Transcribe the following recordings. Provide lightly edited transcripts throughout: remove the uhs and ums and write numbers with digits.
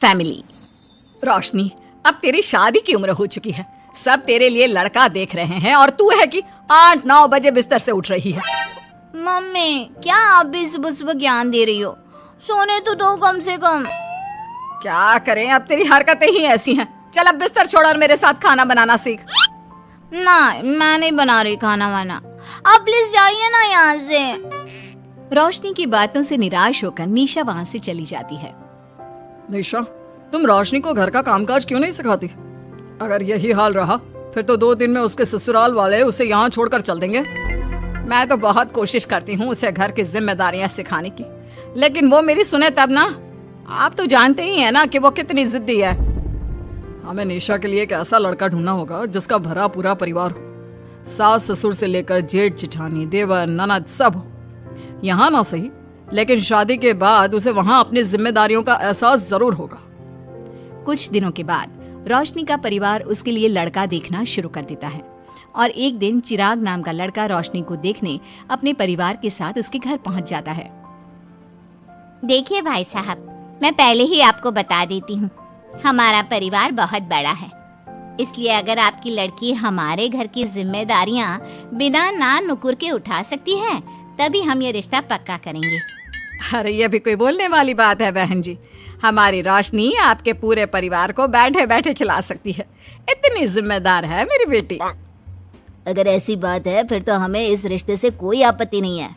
Family. रोशनी, अब तेरी शादी की उम्र हो चुकी है, सब तेरे लिए लड़का देख रहे हैं और तू है कि 8-9 बजे बिस्तर से उठ रही है। मम्मी, क्या आप भी सुबह सुबह ज्ञान दे रही हो? सोने तो दो कम से कम। क्या करें, अब तेरी हरकतें ही ऐसी हैं। चल अब बिस्तर छोड़ और मेरे साथ खाना बनाना सीख। ना, मैं नहीं बना रही खाना वाना, आप प्लीज जाइए ना यहाँ से। रोशनी की बातों से निराश होकर निशा वहाँ से चली जाती है। निशा, तुम रोशनी को घर का कामकाज क्यों नहीं सिखाती? अगर यही हाल रहा फिर तो 2 दिन में उसके ससुराल वाले उसे यहाँ छोड़कर चल देंगे। मैं तो बहुत कोशिश करती हूँ उसे घर की जिम्मेदारियां सिखाने की, लेकिन वो मेरी सुने तब ना। आप तो जानते ही हैं ना कि वो कितनी जिद्दी है। हमें निशा के लिए एक ऐसा लड़का ढूंढना होगा जिसका भरा पूरा परिवार हो, सास ससुर से लेकर जेठ जेठानी देवर ननद सब हो। यहाँ ना सही, लेकिन शादी के बाद उसे वहाँ अपनी जिम्मेदारियों का एहसास जरूर होगा। कुछ दिनों के बाद रोशनी का परिवार उसके लिए लड़का देखना शुरू कर देता है और एक दिन चिराग नाम का लड़का रोशनी को देखने अपने परिवार के साथ उसके घर पहुंच जाता है। देखिए भाई साहब, मैं पहले ही आपको बता देती हूँ, हमारा परिवार बहुत बड़ा है, इसलिए अगर आपकी लड़की हमारे घर की जिम्मेदारियाँ बिना ना नुकुर के उठा सकती है तभी हम ये रिश्ता पक्का करेंगे। अरे ये भी कोई बोलने वाली बात है बहन जी। हमारी रोशनी आपके पूरे परिवार को बैठे बैठे खिला सकती है, इतनी जिम्मेदार है मेरी बेटी। अगर ऐसी बात है फिर तो हमें इस रिश्ते से कोई आपत्ति नहीं है।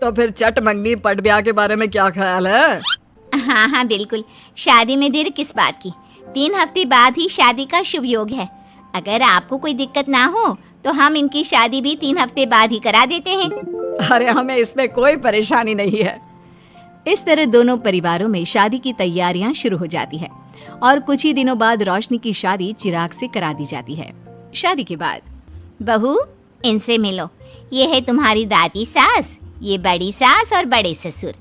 तो फिर चट मंगनी पट ब्याह के बारे में क्या ख्याल है? हाँ हाँ बिल्कुल, शादी में देर किस बात की, 3 हफ्ते बाद ही शादी का शुभ योग है। अगर आपको कोई दिक्कत ना हो तो हम इनकी शादी भी 3 हफ्ते बाद ही करा देते हैं। अरे हमें इसमें कोई परेशानी नहीं है। इस तरह दोनों परिवारों में शादी की तैयारियां शुरू हो जाती है और कुछ ही दिनों बाद रोशनी की शादी चिराग से करा दी जाती है। शादी के बाद, बहू इनसे मिलो, ये है तुम्हारी दादी सास, ये बड़ी सास और बड़े ससुर,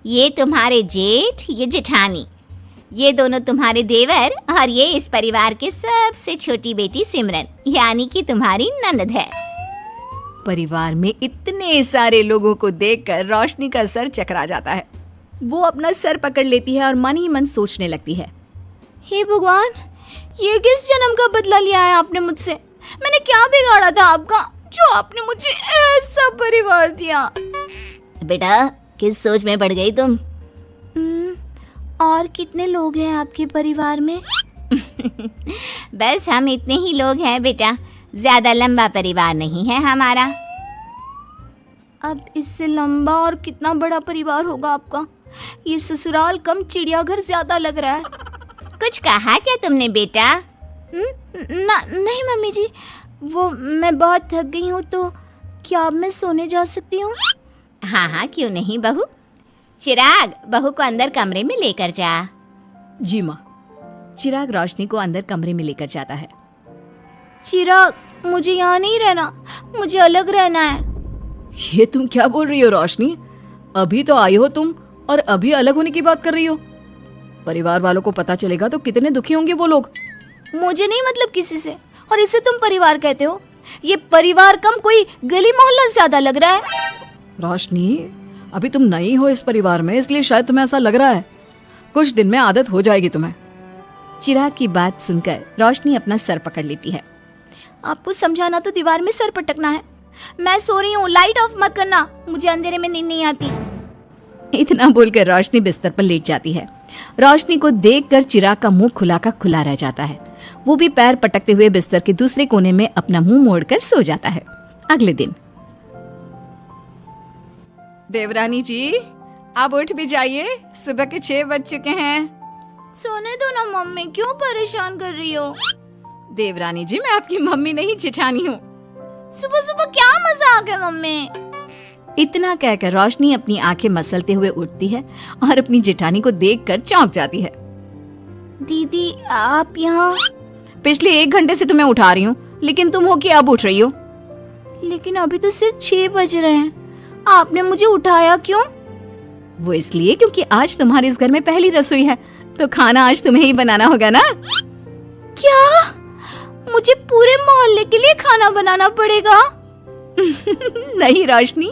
ये तुम्हारे जेठ, ये जेठानी, ये दोनों तुम्हारे देवर और ये इस परिवार के सबसे छोटी बेटी सिमरन, यानी कि तुम्हारी ननद है। परिवार में इतने सारे लोगों को देखकर रोशनी का सर चकरा जाता है। वो अपना सर पकड़ लेती है और मन ही मन सोचने लगती है, हे भगवान, ये किस जन्म का बदला लिया है आपने मुझसे? मैंने क्या बिगाड़ा था आपका जो आपने मुझे ऐसा परिवार दिया? बेटा, किस सोच में पड़ गई तुम? और कितने लोग हैं आपके परिवार में? बस हम इतने ही लोग हैं बेटा, ज्यादा लंबा परिवार नहीं है हमारा। अब इससे लंबा और कितना बड़ा परिवार होगा आपका? ये ससुराल कम चिड़ियाघर ज्यादा लग रहा है। कुछ कहा क्या तुमने बेटा? नहीं मम्मी जी, वो मैं बहुत थक गई हूँ, तो क्या अब मैं सोने जा सकती हूँ? हाँ हाँ क्यों नहीं बहू। चिराग, बहू को अंदर कमरे में लेकर जा। जी माँ। चिराग रोशनी को अंदर कमरे में लेकर जाता है। चिराग, मुझे यहाँ नहीं रहना, मुझे अलग रहना है। ये तुम क्या बोल रही हो रोशनी? अभी तो आई हो तुम और अभी अलग होने की बात कर रही हो? परिवार वालों को पता चलेगा तो कितने दुखी होंगे वो लोग। मुझे नहीं मतलब किसी से, और इसे तुम परिवार कहते हो? ये परिवार कम कोई गली मोहल्ला ज्यादा लग रहा है। रोशनी, अभी तुम नई हो इस परिवार में, इसलिए शायद तुम्हें ऐसा लग रहा है। कुछ दिन में आदत हो जाएगी तुम्हें। चिराग की बात सुनकर रोशनी अपना सर पकड़ लेती है। आपको समझाना तो दीवार में सर पटकना है। मैं सो रही हूँ, लाइट ऑफ मत करना, मुझे अंधेरे में नींद नहीं आती। इतना बोलकर रोशनी बिस्तर पर लेट जाती है। रोशनी को देखकर चिराग का मुंह खुला का खुला रह जाता है। वो भी पैर पटकते हुए बिस्तर के दूसरे कोने में अपना मुंह मोड़कर सो जाता है। अगले दिन, देवरानी जी, आप उठ भी जाइए, सुबह के 6 बज चुके हैं। सोने दो ना मम्मी, क्यों परेशान कर रही हो? देवरानी जी, मैं आपकी मम्मी नहीं जेठानी हूँ। सुबह सुबह क्या मजाक है मम्मी? इतना कहकर रोशनी अपनी आंखें मसलते हुए उठती है और अपनी जेठानी को देखकर चौंक जाती है। दीदी, आप यहाँ? पिछले 1 घंटे से तुम्हें उठा रही हूँ, लेकिन तुम हो कि अब उठ रही हो? लेकिन अभी तो सिर्फ 6 बज रहे हैं, आपने मुझे उठाया क्यों? वो इसलिए क्योंकि आज तुम्हारे इस घर में पहली रसोई है, तो खाना आज तुम्हें ही बनाना होगा ना। क्या? मुझे पूरे मोहल्ले के लिए खाना बनाना पड़ेगा? नहीं रोशनी,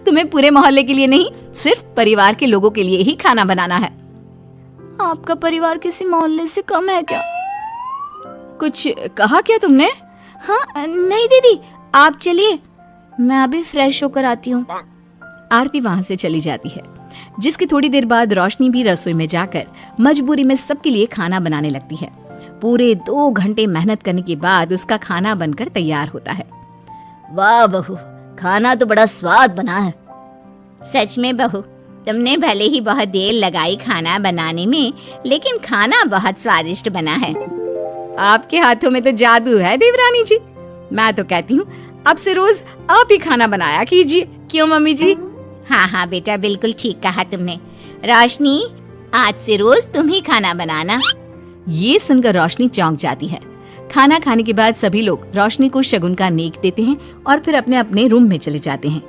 तुम्हें पूरे मोहल्ले के लिए नहीं, सिर्फ परिवार के लोगों के लिए ही खाना बनाना है। आपका परिवार किसी मोहल्ले से कम है क्या? कुछ कहा क्या तुमने? हाँ नहीं दीदी, आप चलिए, मैं अभी फ्रेश होकर आती हूँ। आरती वहां से चली जाती है, जिसकी थोड़ी देर बाद रोशनी भी रसोई में जाकर मजबूरी में सबके लिए खाना बनाने लगती है। पूरे 2 घंटे मेहनत करने के बाद उसका खाना बनकर तैयार होता है। वाह बहू, खाना तो बड़ा स्वाद बना है। सच में बहू, तुमने भले ही बहुत देर लगाई खाना बनाने में, लेकिन खाना बहुत स्वादिष्ट बना है। आपके हाथों में तो जादू है देवरानी जी। मैं तो कहती हूँ अब से रोज आप ही खाना बनाया कीजिए, क्यों मम्मी जी? हाँ हाँ बेटा, बिल्कुल ठीक कहा तुमने। रोशनी, आज से रोज तुम ही खाना बनाना। ये सुनकर रोशनी चौंक जाती है। खाना खाने के बाद सभी लोग रोशनी को शगुन का नेक देते हैं और फिर अपने अपने रूम में चले जाते हैं।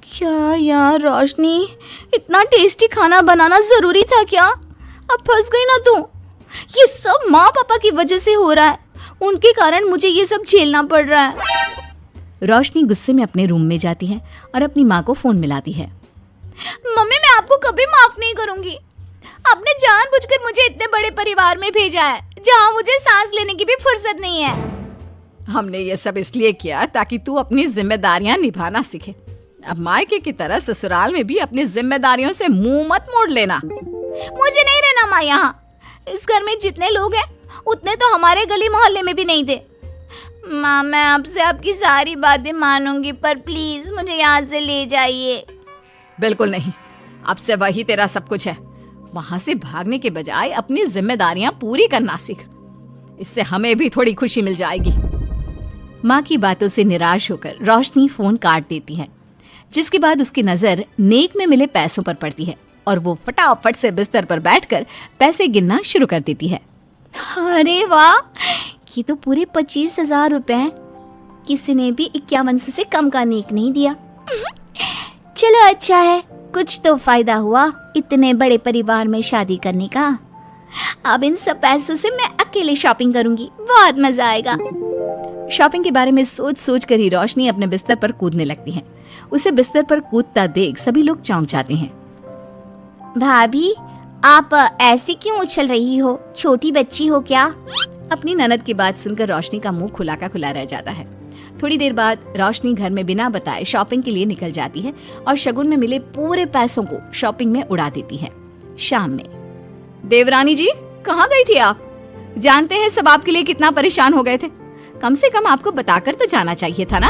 क्या यार रोशनी, इतना टेस्टी खाना बनाना जरूरी था क्या? अब फंस गई ना तू। ये सब माँ पापा की वजह से हो रहा है, उनके कारण मुझे ये सब झेलना पड़ रहा है। रोशनी गुस्से में अपने रूम में जाती है और अपनी माँ को फोन मिलाती है। मम्मी, मैं आपको कभी माफ नहीं करूंगी। आपने जानबूझकर मुझे इतने बड़े परिवार में भेजा है, जहाँ मुझे सांस लेने की भी फुर्सत नहीं है। हमने ये सब इसलिए किया ताकि तू अपनी जिम्मेदारियां निभाना सीखे। अब मायके की तरह ससुराल में भी अपनी जिम्मेदारियों से मुंह मत मोड़ लेना। मुझे नहीं रहना माँ यहाँ। इस घर में जितने लोग हैं उतने तो हमारे गली मोहल्ले में भी नहीं थे। माँ, मैं आपसे आपकी सारी बातें मानूंगी, पर प्लीज मुझे यहाँ से ले जाइए। बिल्कुल नहीं, अब से वही तेरा सब कुछ है। वहां से भागने के बजाय अपनी जिम्मेदारियां पूरी करना सीख, इससे हमें भी थोड़ी खुशी मिल जाएगी। माँ की बातों से निराश होकर रोशनी फोन काट देती है, जिसके बाद उसकी नजर नेक में मिले पैसों पर पड़ती है और वो फटाफट से बिस्तर पर बैठकर पैसे गिनना शुरू कर देती है। अरे वाह, ये तो पूरे 25,000 रुपए हैं। किसी ने भी 5100 से कम का नेक नहीं दिया। चलो अच्छा है, कुछ तो फायदा हुआ इतने बड़े परिवार में शादी करने का। अब इन सब पैसों से मैं अकेले शॉपिंग करूंगी, बहुत मजा आएगा। शॉपिंग के बारे में सोच सोच कर ही रोशनी अपने बिस्तर पर कूदने लगती है। उसे बिस्तर पर कूदता देख सभी लोग चौंक जाते हैं। भाभी, आप ऐसे क्यों उछल रही हो? छोटी बच्ची हो क्या? अपनी ननद की बात सुनकर रोशनी का मुंह खुला का खुला रह जाता है। थोड़ी देर बाद रोशनी घर में बिना बताए शॉपिंग के लिए निकल जाती है और शगुन में मिले पूरे पैसों को शॉपिंग में उड़ा देती है। शाम में, देवरानी जी कहाँ गई थी आप? जानते हैं सब आपके लिए कितना परेशान हो गए थे। कम से कम आपको बताकर तो जाना चाहिए था ना।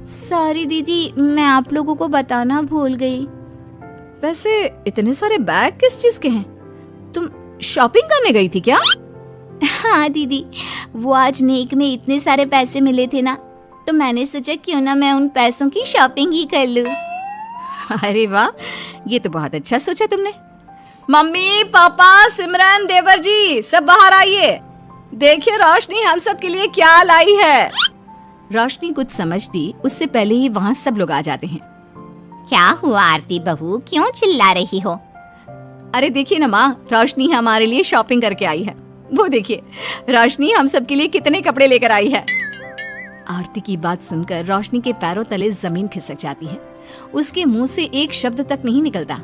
सॉरी दीदी, मैं आप लोगों को बताना भूल गई। वैसे इतने सारे बैग किस चीज के हैं? तुम शॉपिंग करने गई थी क्या? हाँ दीदी, वो आज नेक में इतने सारे पैसे मिले थे ना, तो मैंने सोचा क्यों ना मैं उन पैसों की शॉपिंग ही कर लूं। अरे वाह, ये तो बहुत अच्छा सोचा तुमने। मम्मी, पापा, सिमरन, देवर जी, सब बाहर आइए। देखिए रोशनी हम सब के लिए क्या लाई है। रोशनी कुछ समझती उससे पहले ही वहाँ सब लोग आ जाते हैं। क्या हुआ आरती बहू, क्यों चिल्ला रही हो? अरे देखिए ना माँ, रोशनी हमारे लिए शॉपिंग करके आई है। वो देखिए, रोशनी हम सब के लिए कितने कपड़े लेकर आई है। आरती की बात सुनकर रोशनी के पैरों तले जमीन खिसक जाती है। उसके मुंह से एक शब्द तक नहीं निकलता।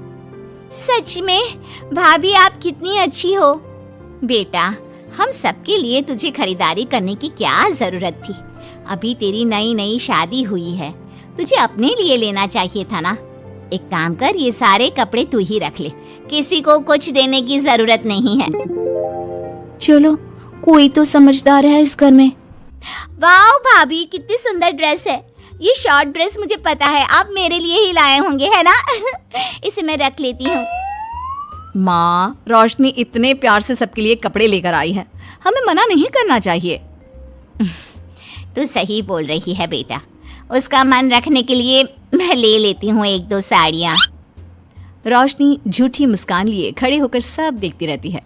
सच में भाभी, आप कितनी अच्छी हो। बेटा, हम सबके लिए तुझे खरीदारी करने की क्या जरूरत थी? अभी तेरी नई नई शादी हुई है, तुझे अपने लिए लेना चाहिए था ना। एक काम कर, ये सारे कपड़े तू ही रख ले, किसी को कुछ देने की जरूरत नहीं है। चलो, कोई तो समझदार है इस घर में। वाह भाभी, कितनी सुंदर ड्रेस है। ये शॉर्ट ड्रेस मुझे पता है आप मेरे लिए ही लाए होंगे, है ना? इसे मैं रख लेती हूँ। माँ, रोशनी इतने प्यार से सबके लिए कपड़े लेकर आई है, हमें मना नहीं करना चाहिए। तू सही बोल रही है बेटा, उसका मन रखने के लिए मैं ले लेती हूँ 1-2 साड़ियाँ। रोशनी झूठी मुस्कान लिए खड़े होकर सब देखती रहती है।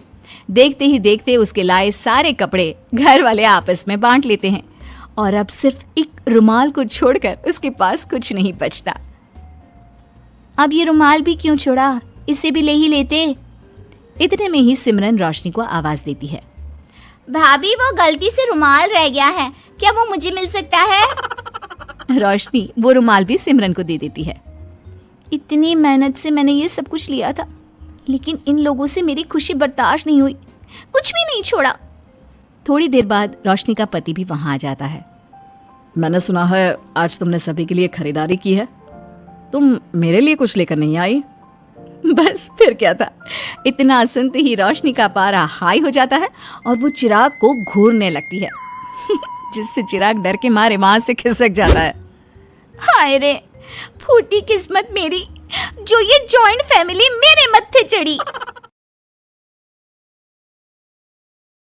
देखते ही देखते उसके लाए सारे कपड़े घर वाले आपस में बांट लेते हैं और अब सिर्फ एक रुमाल को छोड़कर उसके पास कुछ नहीं बचता। अब ये रुमाल भी क्यों छोड़ा, इसे भी ले ही लेते। इतने में ही सिमरन रोशनी को आवाज देती है। भाभी, वो गलती से रुमाल रह गया है, क्या वो मुझे मिल सकता है? रोशनी वो रुमाल भी सिमरन को दे देती है। इतनी मेहनत से मैंने ये सब कुछ लिया था, लेकिन इन लोगों से मेरी खुशी बर्दाश्त नहीं हुई, कुछ भी नहीं छोड़ा। थोड़ी देर बाद रोशनी का पति भी वहां आ जाता है। मैंने सुना है आज तुमने सभी के लिए खरीदारी की है। तुम मेरे लिए कुछ लेकर नहीं आई? बस फिर क्या था, इतना सुनते ही रोशनी का पारा हाई हो जाता है और वो चिराग को घूरने लगती है जिससे चिराग डर के मारे वहां से खिसक जाता है। हाय रे, फूटी किस्मत मेरी जो ये जॉइंट फैमिली मेरे मत्थे चढ़ी।